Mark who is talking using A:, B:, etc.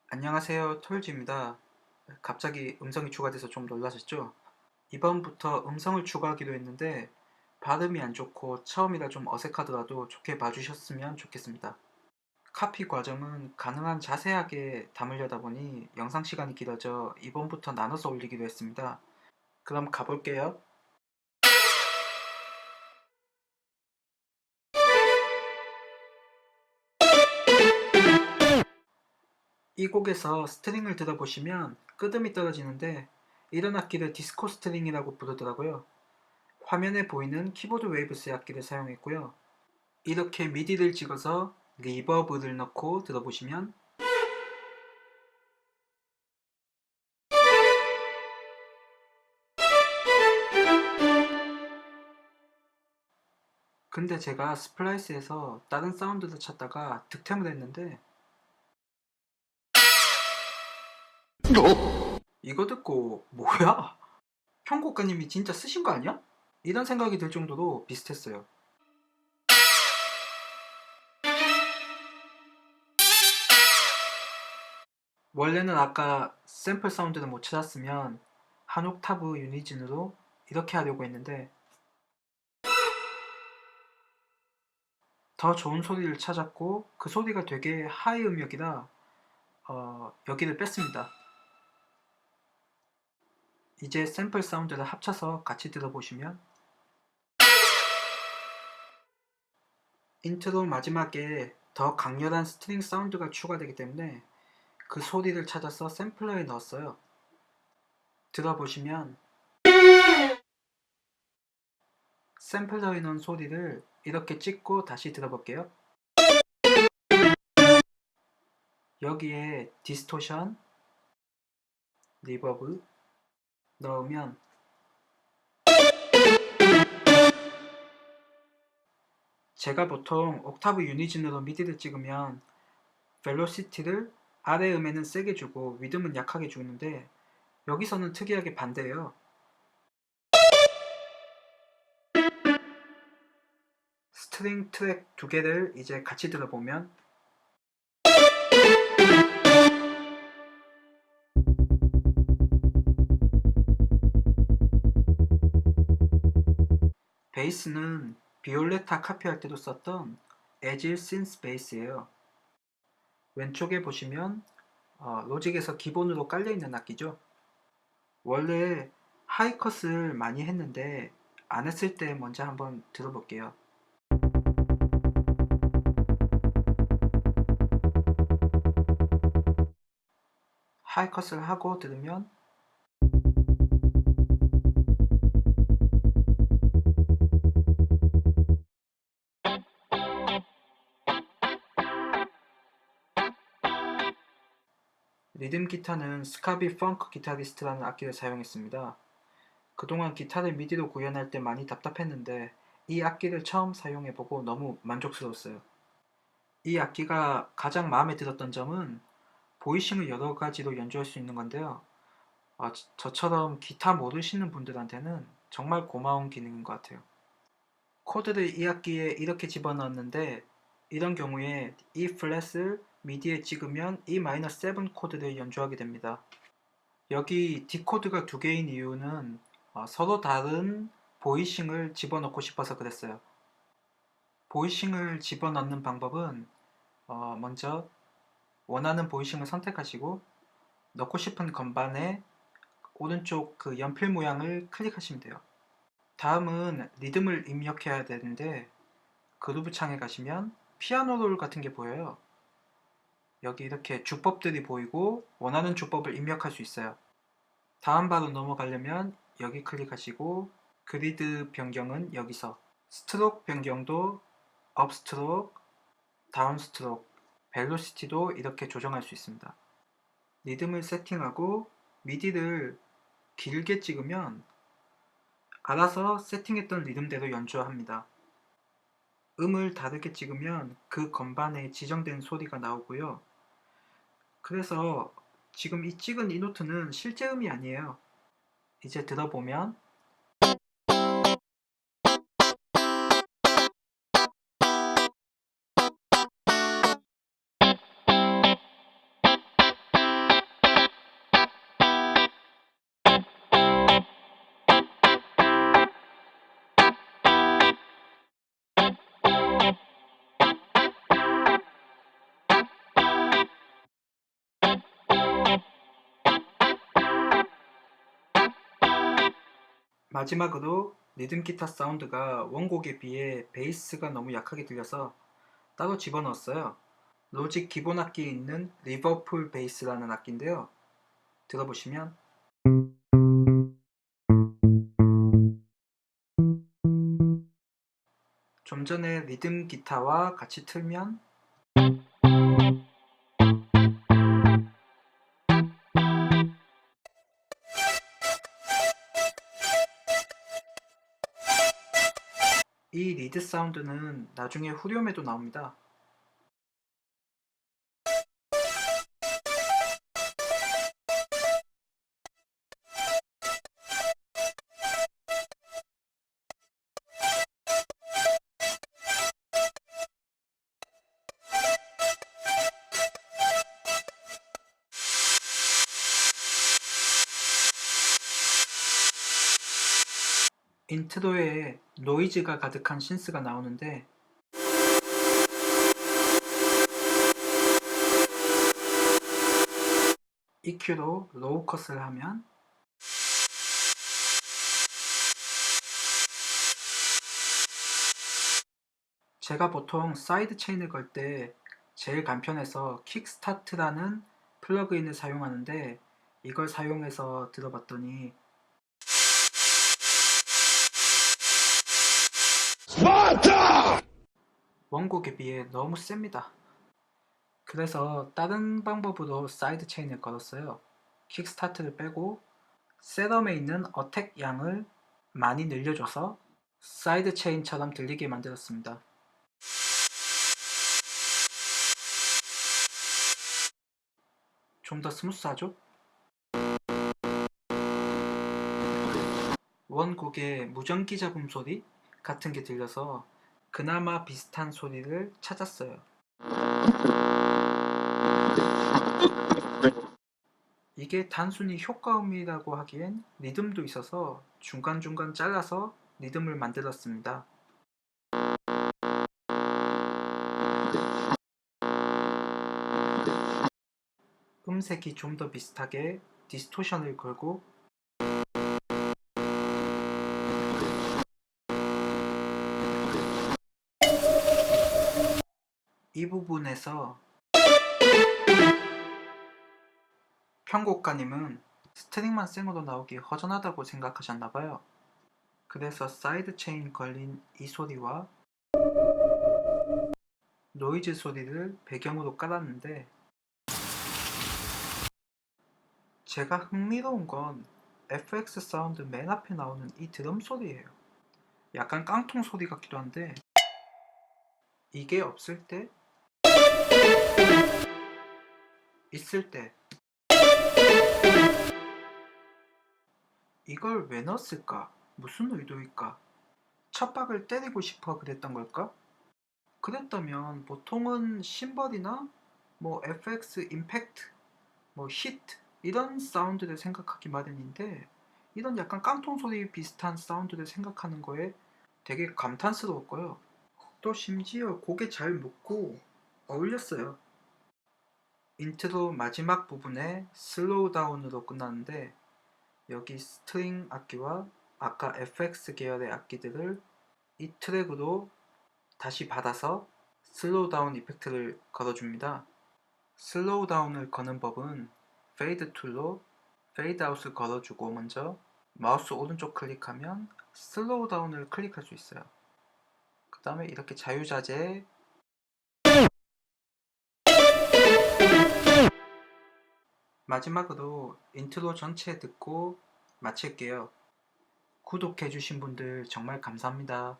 A: 안녕하세요. 톨즈입니다. 갑자기 음성이 추가돼서 좀 놀라셨죠? 이번부터 음성을 추가하기로 했는데 발음이 안 좋고 처음이라 좀 어색하더라도 좋게 봐주셨으면 좋겠습니다. 카피 과정은 가능한 자세하게 담으려다 보니 영상 시간이 길어져 이번부터 나눠서 올리기로 했습니다. 그럼 가볼게요. 이 곡에서 스트링을 들어보시면 끄듬이 떨어지는데 이런 악기를 디스코 스트링이라고 부르더라고요. 화면에 보이는 키보드 웨이브스의 악기를 사용했고요. 이렇게 미디를 찍어서 리버브를 넣고 들어보시면 근데 제가 스플라이스에서 다른 사운드를 찾다가 득템을 했는데 이거 듣고 뭐야? 편곡가님이 진짜 쓰신 거 아니야? 이런 생각이 들 정도로 비슷했어요. 원래는 아까 샘플 사운드를 못 찾았으면 한 옥타브 유니즌으로 이렇게 하려고 했는데 더 좋은 소리를 찾았고 그 소리가 되게 하이 음역이라 여기를 뺐습니다. 이제 샘플 사운드를 합쳐서 같이 들어보시면 인트로 마지막에 더 강렬한 스트링 사운드가 추가되기 때문에 그 소리를 찾아서 샘플러에 넣었어요. 들어보시면 샘플러에 넣은 소리를 이렇게 찍고 다시 들어볼게요. 여기에 디스토션, 리버브 넣으면 제가 보통 옥타브 유니즌으로 미디를 찍으면 벨로시티를 아래 음에는 세게 주고 리듬은 약하게 주는데 여기서는 특이하게 반대예요. 스트링 트랙 두 개를 이제 같이 들어보면 베이스는 비올레타 카피할 때도 썼던 에질 신스 베이스예요. 왼쪽에 보시면 로직에서 기본으로 깔려있는 악기죠. 원래 하이컷을 많이 했는데 안 했을 때 먼저 한번 들어볼게요. 하이컷을 하고 들으면 리듬 기타는 스카비 펑크 기타리스트라는 악기를 사용했습니다. 그동안 기타를 미디로 구현할 때 많이 답답했는데 이 악기를 처음 사용해보고 너무 만족스러웠어요. 이 악기가 가장 마음에 들었던 점은 보이싱을 여러 가지로 연주할 수 있는 건데요. 저처럼 기타 모르시는 분들한테는 정말 고마운 기능인 것 같아요. 코드를 이 악기에 이렇게 집어넣었는데 이런 경우에 E 플랫을 미디에 찍으면 E-7 코드를 연주하게 됩니다. 여기 D 코드가 두 개인 이유는 서로 다른 보이싱을 집어넣고 싶어서 그랬어요. 보이싱을 집어넣는 방법은 먼저 원하는 보이싱을 선택하시고 넣고 싶은 건반에 오른쪽 그 연필 모양을 클릭하시면 돼요. 다음은 리듬을 입력해야 되는데 그루브 창에 가시면 피아노 롤 같은 게 보여요. 여기 이렇게 주법들이 보이고 원하는 주법을 입력할 수 있어요. 다음 바로 넘어가려면 여기 클릭하시고 그리드 변경은 여기서 스트로크 변경도 업 스트로크, 다운 스트로크, 벨로시티도 이렇게 조정할 수 있습니다. 리듬을 세팅하고 미디를 길게 찍으면 알아서 세팅했던 리듬대로 연주합니다. 음을 다르게 찍으면 그 건반에 지정된 소리가 나오고요. 그래서 지금 이 찍은 이 노트는 실제 음이 아니에요. 이제 들어보면 마지막으로 리듬 기타 사운드가 원곡에 비해 베이스가 너무 약하게 들려서 따로 집어넣었어요. 로직 기본 악기에 있는 리버풀 베이스라는 악기인데요. 들어보시면 좀 전에 리듬 기타와 같이 틀면 이 리드 사운드는 나중에 후렴에도 나옵니다. 인트로에 노이즈가 가득한 신스가 나오는데 EQ로 로우 컷을 하면 제가 보통 사이드 체인을 걸 때 제일 간편해서 킥스타트라는 플러그인을 사용하는데 이걸 사용해서 들어봤더니 원곡에 비해 너무 셉니다. 그래서 다른 방법으로 사이드 체인을 걸었어요. 킥스타트를 빼고 셋업에 있는 어택 양을 많이 늘려줘서 사이드 체인처럼 들리게 만들었습니다. 좀 더 스무스하죠? 원곡의 무전기 잡음 소리 같은 게 들려서 그나마 비슷한 소리를 찾았어요. 이게 단순히 효과음이라고 하기엔 리듬도 있어서 중간중간 잘라서 리듬을 만들었습니다. 음색이 좀 더 비슷하게 디스토션을 걸고 이 부분에서 편곡가님은 스트링만 생으로 나오기 허전하다고 생각하셨나봐요. 그래서 사이드 체인 걸린 이 소리와 노이즈 소리를 배경으로 깔았는데 제가 흥미로운 건 FX 사운드 맨 앞에 나오는 이 드럼 소리예요. 약간 깡통 소리 같기도 한데 이게 없을 때, 있을 때 이걸 왜 넣었을까? 무슨 의도일까? 첫 박을 때리고 싶어 그랬던 걸까? 그랬다면 보통은 심벌이나 뭐 FX 임팩트, 뭐 히트 이런 사운드를 생각하기 마련인데 이런 약간 깡통 소리 비슷한 사운드를 생각하는 거에 되게 감탄스러웠고요. 또 심지어 곡에 잘 묻고 어울렸어요. 인트로 마지막 부분에 슬로우 다운으로 끝나는데 여기 스트링 악기와 아까 FX 계열의 악기들을 이 트랙으로 다시 받아서 슬로우 다운 이펙트를 걸어줍니다. 슬로우 다운을 거는 법은 페이드 툴로 페이드 아웃을 걸어주고 먼저 마우스 오른쪽 클릭하면 슬로우 다운을 클릭할 수 있어요. 그 다음에 이렇게 자유자재 마지막으로 인트로 전체 듣고 마칠게요. 구독해주신 분들 정말 감사합니다.